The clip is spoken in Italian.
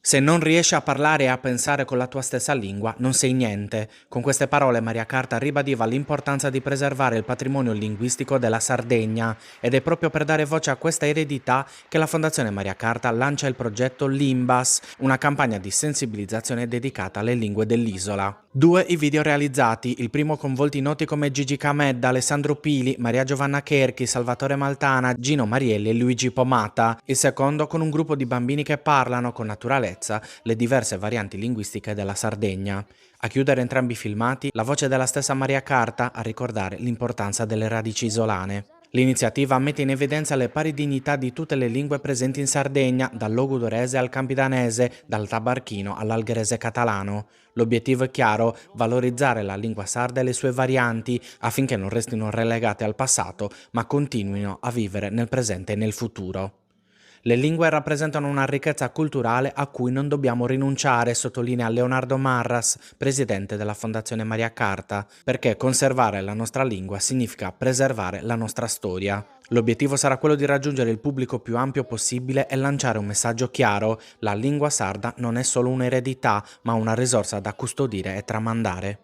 Se non riesci a parlare e a pensare con la tua stessa lingua, non sei niente. Con queste parole Maria Carta ribadiva l'importanza di preservare il patrimonio linguistico della Sardegna ed è proprio per dare voce a questa eredità che la Fondazione Maria Carta lancia il progetto Limbas, una campagna di sensibilizzazione dedicata alle lingue dell'isola. Due i video realizzati, il primo con volti noti come Gigi Camedda, Alessandro Pili, Maria Giovanna Cherchi, Salvatore Maltana, Gino Marielli e Luigi Pomata, il secondo con un gruppo di bambini che parlano con naturalezza le diverse varianti linguistiche della Sardegna. A chiudere entrambi i filmati, la voce della stessa Maria Carta a ricordare l'importanza delle radici isolane. L'iniziativa mette in evidenza le pari dignità di tutte le lingue presenti in Sardegna, dal logudorese al campidanese, dal tabarchino all'algherese catalano. L'obiettivo è chiaro: valorizzare la lingua sarda e le sue varianti affinché non restino relegate al passato, ma continuino a vivere nel presente e nel futuro. Le lingue rappresentano una ricchezza culturale a cui non dobbiamo rinunciare, sottolinea Leonardo Marras, presidente della Fondazione Maria Carta, perché conservare la nostra lingua significa preservare la nostra storia. L'obiettivo sarà quello di raggiungere il pubblico più ampio possibile e lanciare un messaggio chiaro: la lingua sarda non è solo un'eredità, ma una risorsa da custodire e tramandare.